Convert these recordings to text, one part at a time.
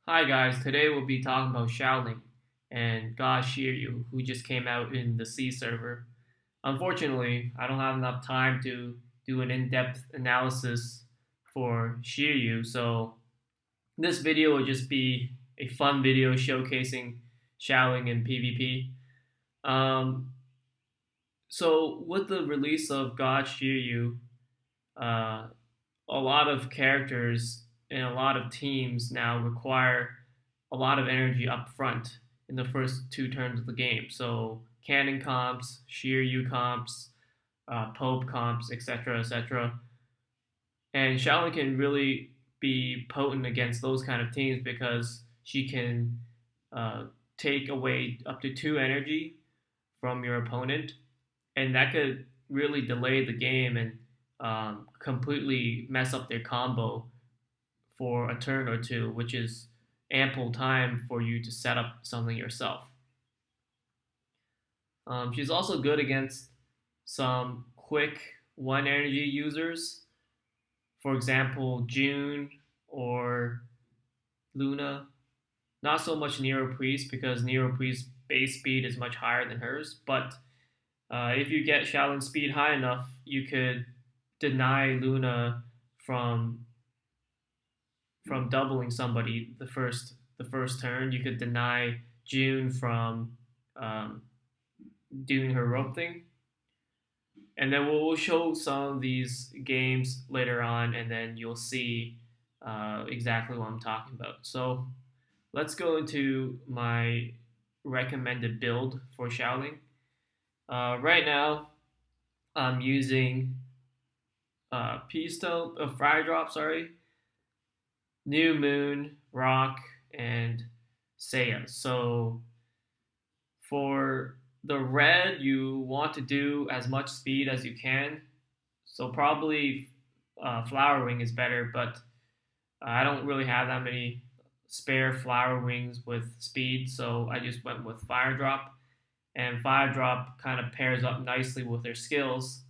Hi guys, today we'll be talking about Xiaoling and God Shiryu, who just came out in the C server. Unfortunately, I don't have enough time to do an in-depth analysis for Shiryu, so this video will just be a fun video showcasing Xiaoling in PvP. Um, so with the release of God Shiryu, uh, a lot of characters and a lot of teams now require a lot of energy up front in the first two turns of the game. So Kanon comps, Shiryu comps, Pope comps, etc., etc. And Shaolin can really be potent against those kind of teams because she can uh, take away up to two energy from your opponent, and that could really delay the game and completely mess up their combo for a turn or two, which is ample time for you to set up something yourself. She's also good against some quick one energy users, for example, June or Luna. Not so much Nero Priest because Nero Priest's base speed is much higher than hers, but if you get Shaolin speed high enough, you could deny Luna from doubling somebody the first turn. You could deny June from um, doing her rope thing, and then we'll show some of these games later on, and then you'll see exactly what I'm talking about. So let's go into my recommended build for Shaoling. Right now, I'm using P-Stone, Fire Drop, sorry, New Moon, Rock, and Seiya. So for the red, you want to do as much speed as you can. So probably Flower Wing is better, but I don't really have that many spare Flower Wings with speed, so I just went with Fire Drop. And Fire Drop kind of pairs up nicely with her skills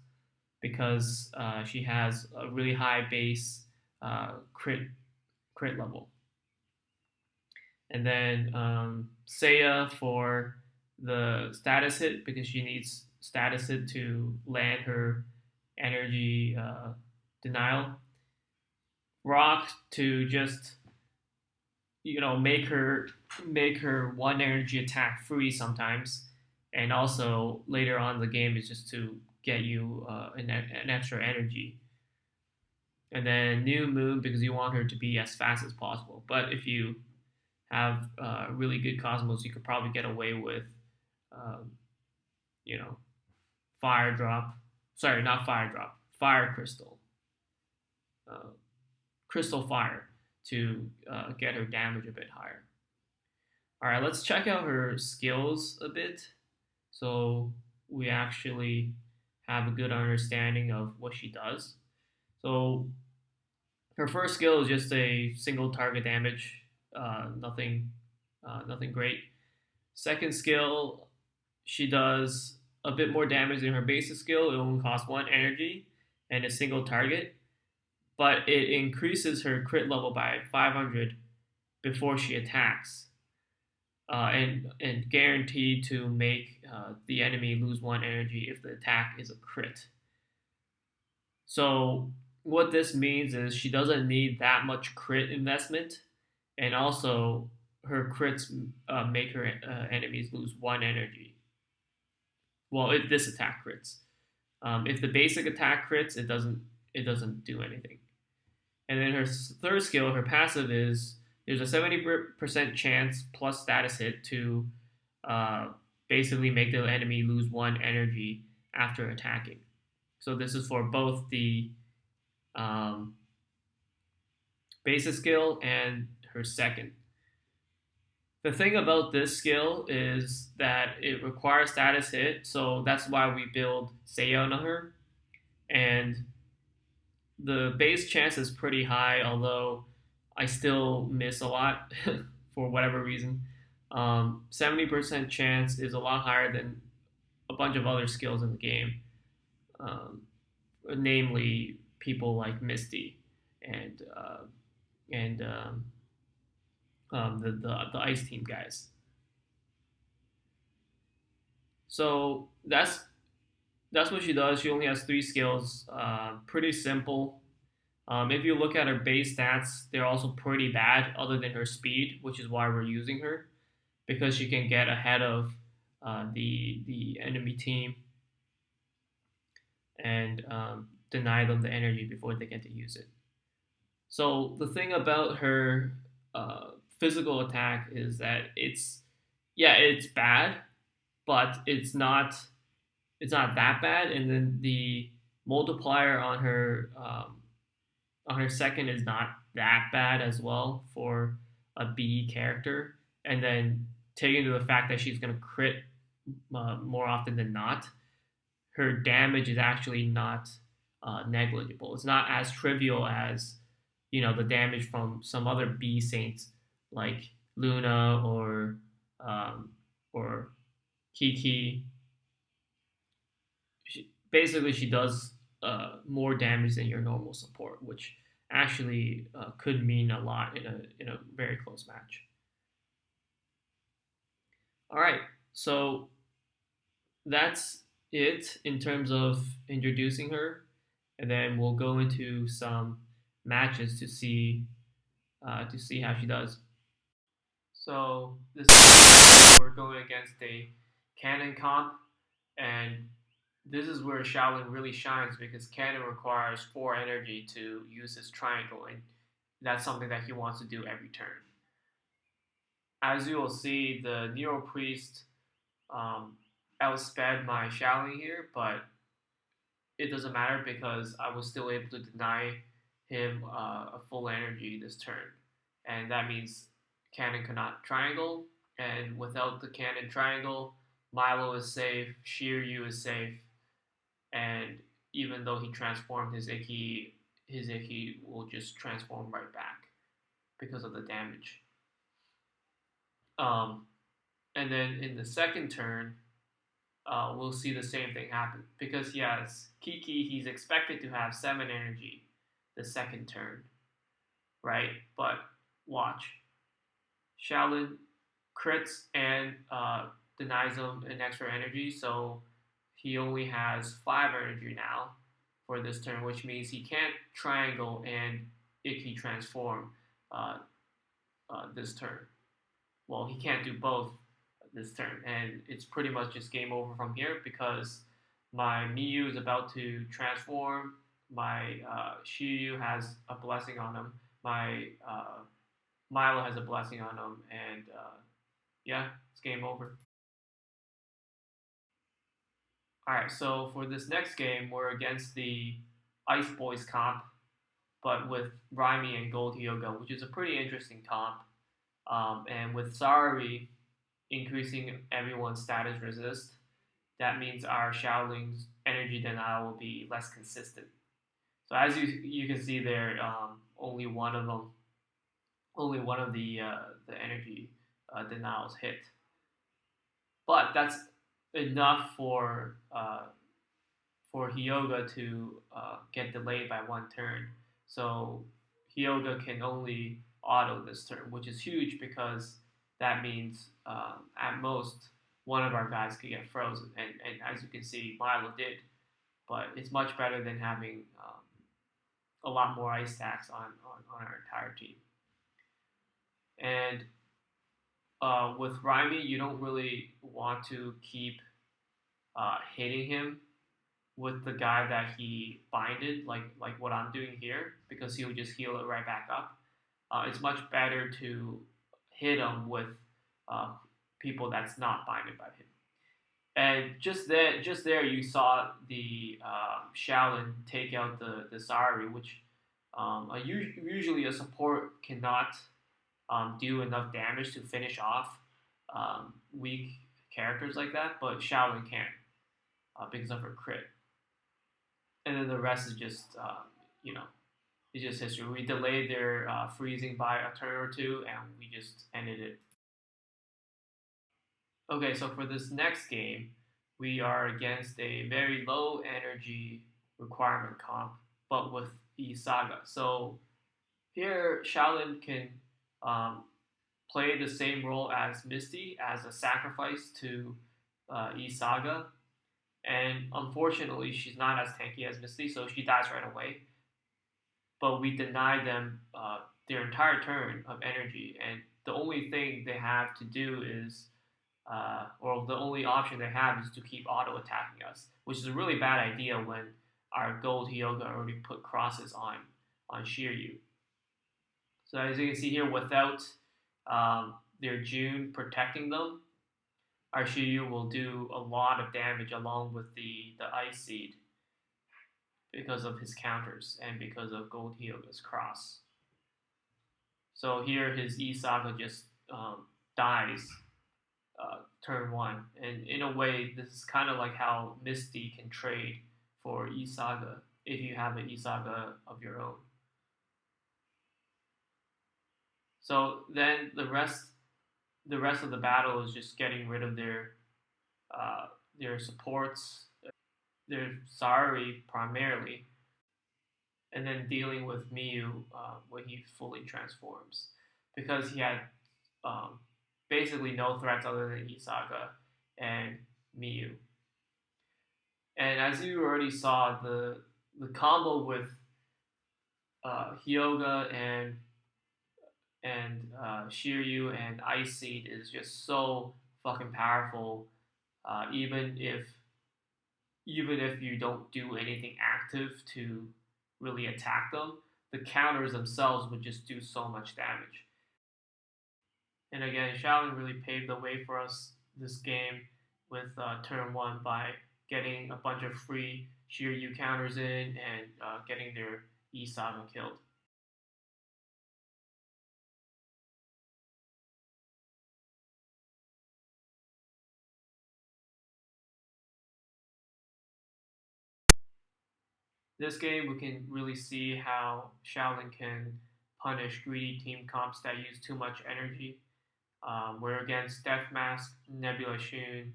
because she has a really high base crit level. And then Seiya for the status hit because she needs status hit to land her energy denial. Rock to just make her one energy attack free sometimes, and also later on in the game is just to get you an extra energy. And then New Moon because you want her to be as fast as possible. But if you have really good cosmos, you could probably get away with, um, you know, fire drop. Sorry, not fire drop. Fire crystal. Uh, crystal fire to get her damage a bit higher. All right, let's check out her skills a bit, so we actually have a good understanding of what she does. So her first skill is just a single target damage, nothing great. Second skill, she does a bit more damage than her basic skill. It only costs one energy and a single target, but it increases her crit level by 500 before she attacks, and guaranteed to make the enemy lose one energy if the attack is a crit. So what this means is she doesn't need that much crit investment, and also her crits make her enemies lose one energy. Well, if this attack crits, if the basic attack crits, it doesn't do anything. And then her third skill, her passive is there's a 70% chance plus status hit to uh, basically make the enemy lose one energy after attacking. So this is for both the um, basic skill and her second. The thing about this skill is that it requires status hit, so that's why we build Seiya on her. And the base chance is pretty high, although I still miss a lot for whatever reason. 70% chance is a lot higher than a bunch of other skills in the game, um, namely people like Misty and the ice team guys. So that's what she does. She only has three skills. Pretty simple. If you look at her base stats, they're also pretty bad, other than her speed, which is why we're using her because she can get ahead of the enemy team and deny them the energy before they get to use it. So the thing about her uh, physical attack is that it's bad, but it's not that bad. And then the multiplier on her second is not that bad as well for a B character. And then taking into the fact that she's going to crit more often than not, her damage is actually not negligible. It's not as trivial as the damage from some other B saints like Luna um, or Kiki. Basically, she does more damage than your normal support, which actually could mean a lot in a very close match. All right, so that's it in terms of introducing her, and then we'll go into some matches to see how she does. So this we're going against a Kanon comp, and this is where Xiaoling really shines because Kanon requires 4 energy to use his triangle, and that's something that he wants to do every turn. As you will see, the Neo Priest um, outsped my Xiaoling here, but it doesn't matter because I was still able to deny him a full energy this turn, and that means Kanon cannot triangle, and without the Kanon triangle, Milo is safe, Shiryu is safe, and even though he transformed his Ikki will just transform right back because of the damage. Um, and then in the second turn, we'll see the same thing happen because he has Kiki. He's expected to have 7 energy the second turn, right? But watch, Shaolin crits and denies him an extra energy, so he only has 5 energy now for this turn, which means he can't triangle and Ikki transform uh, this turn. Well, he can't do both this turn, and it's pretty much just game over from here because my Miyu is about to transform. My Shiryu has a blessing on him. My Milo has a blessing on him, and yeah, it's game over. All right, so for this next game, we're against the Ice Boys comp, but with Raimi and Gold Hyoga, which is a pretty interesting comp. And with Sari increasing everyone's status resist, that means our Shaoling's energy denial will be less consistent. So as you can see there, only one of the energy denials hit, but that's enough for Hyoga to get delayed by 1 turn. So Hyoga can only auto this turn, which is huge because that means at most one of our guys could get frozen. And as you can see, Milo did, but it's much better than having a lot more ice stacks on our entire team. And with Raimi, you don't really want to keep hitting him with the guy that he binded, like what I'm doing here, because he'll just heal it right back up. It's much better to hit him with uh, people that's not binded by him. And just there, you saw the Shaolin take out the Sari, which usually a support cannot do enough damage to finish off weak characters like that, but Shaolin can because of her crit. And then the rest is just you know it's just history. We delayed their freezing by a turn or two, and we just ended it. Okay, so for this next game, we are against a very low energy requirement comp, but with the Saga. So here, Shaolin can um, play the same role as Misty as a sacrifice to Saga, and unfortunately, she's not as tanky as Misty, so she dies right away. But we deny them their entire turn of energy, and the only thing they have to do is, or the only option they have is to keep auto attacking us, which is a really bad idea when our gold Hyoga already put crosses on Shiryu. So as you can see here, without their June protecting them, our Shiryu will do a lot of damage along with the Ice Seed because of his counters and because of Gold Hyoga's cross. So here his E-Saga just dies turn one. And in a way, this is kind of like how Misty can trade for E-Saga if you have an E-Saga of your own. So then the rest of the battle is just getting rid of their supports, their Sari primarily, and then dealing with Miyu when he fully transforms, because he had um, basically no threats other than Isaga and Miyu. And as you already saw, the combo with Hyoga and Shiryu and Ice Seed is just so fucking powerful. Even if you don't do anything active to really attack them, the counters themselves would just do so much damage. And again, Xiaoling really paved the way for us this game with turn one by getting a bunch of free Shiryu counters in and getting their E-Saga killed. This game, we can really see how Xiaoling can punish greedy team comps that use too much energy. We're against Death Mask, Nebula Shun,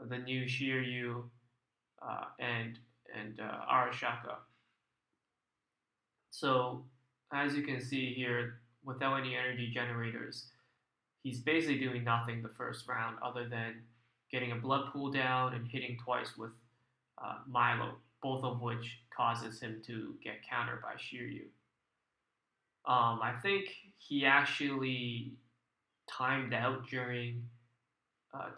the new Shiryu, and Arashaka. So as you can see here, without any energy generators, he's basically doing nothing the first round other than getting a blood pool down and hitting twice with Milo, both of which causes him to get countered by Shiryu. I think he actually timed out during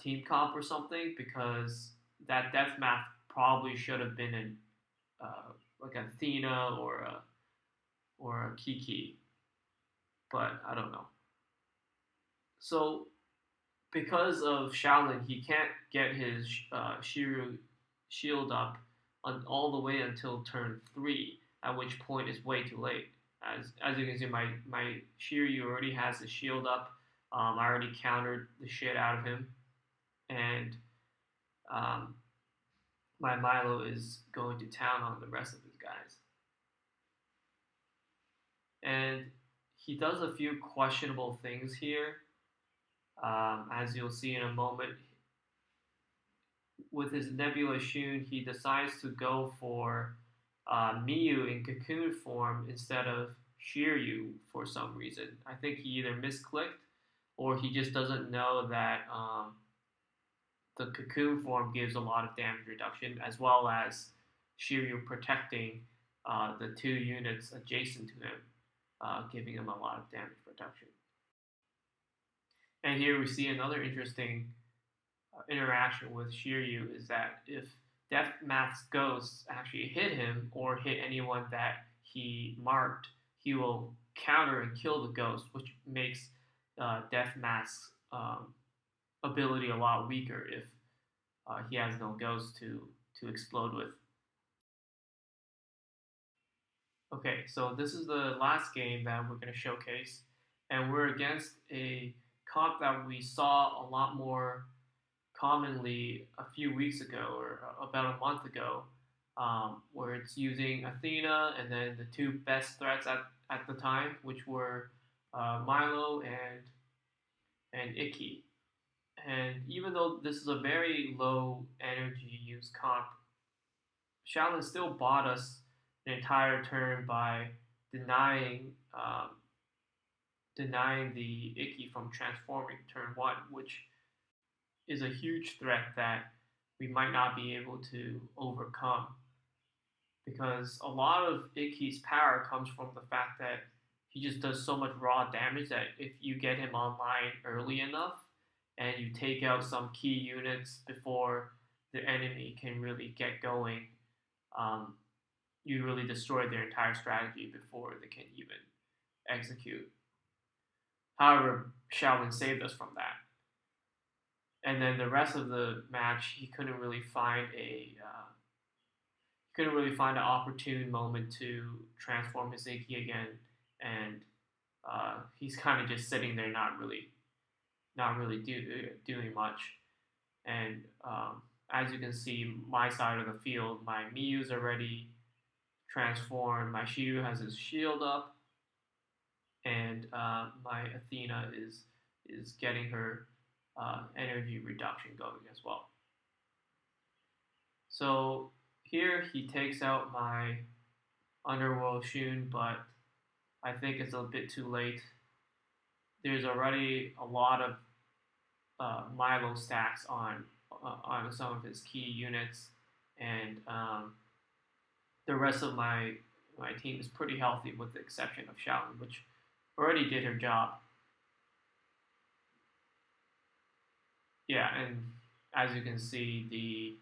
team comp or something, because that death map probably should have been in like Athena or a Kiki, but I don't know. So because of Shaolin, he can't get his Shiryu shield up all the way until turn three, at which point it's way too late. As you can see, my Shiryu already has his shield up. I already countered the shit out of him, and um, my Milo is going to town on the rest of his guys. And he does a few questionable things here. As you'll see in a moment, with his Nebula Shun, he decides to go for Miyu in cocoon form instead of Shiryu for some reason. I think he either misclicked or he just doesn't know that the cocoon form gives a lot of damage reduction, as well as Shiryu protecting the two units adjacent to him, giving him a lot of damage reduction. And here we see another interesting interaction with Shiryu is that if Death Math's ghosts actually hit him or hit anyone that he marked, he will counter and kill the ghost, which makes Death Math's ability a lot weaker if he has no ghost to explode with. Okay, so this is the last game that we're going to showcase, and we're against a comp that we saw a lot more commonly a few weeks ago or about a month ago, where it's using Athena and then the two best threats at the time, which were Milo and Ikki. And even though this is a very low energy use comp, Shaolin still bought us an entire turn by denying denying the Ikki from transforming turn 1, which is a huge threat that we might not be able to overcome. Because a lot of Ikki's power comes from the fact that he just does so much raw damage that if you get him online early enough and you take out some key units before the enemy can really get going, um, you really destroy their entire strategy before they can even execute. However, Xiaoling saved us from that. And then the rest of the match, he couldn't really find an opportune moment to transform his Ikki again, and he's kind of just sitting there, not really doing much. And as you can see, my side of the field, my Miyu's already transformed. My Shiryu has his shield up, and my Athena is getting her energy reduction going as well. So here he takes out my Underworld Shun, but I think it's a bit too late. There's already a lot of Milo stacks on some of his key units, and the rest of my team is pretty healthy with the exception of Xiaoling, which already did her job. Yeah, and as you can see,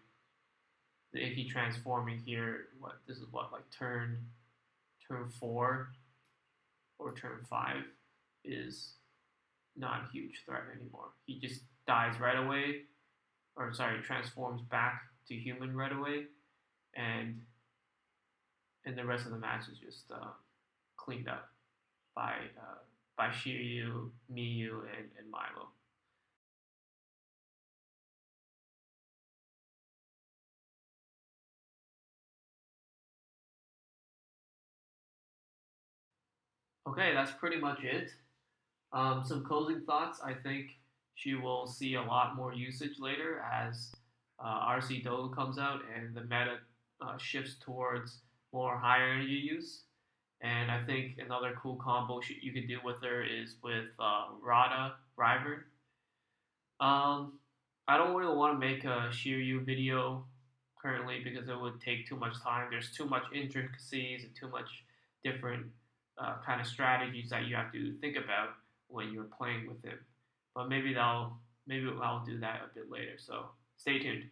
the Ikki transforming here. This is like turn 4 or turn 5 is not a huge threat anymore. He just dies right away, or sorry, transforms back to human right away, and the rest of the match is just cleaned up by Shiryu, Miyu, and Milo. Okay, that's pretty much it. Some closing thoughts. I think she will see a lot more usage later as RC Dogo comes out and the meta shifts towards more higher energy use. And I think another cool combo you could do with her is with Rada River. Um, I don't really want to make a Shiryu video currently because it would take too much time. There's too much intricacies and too much different kind of strategies that you have to think about when you're playing with him. But maybe I'll do that a bit later. So stay tuned.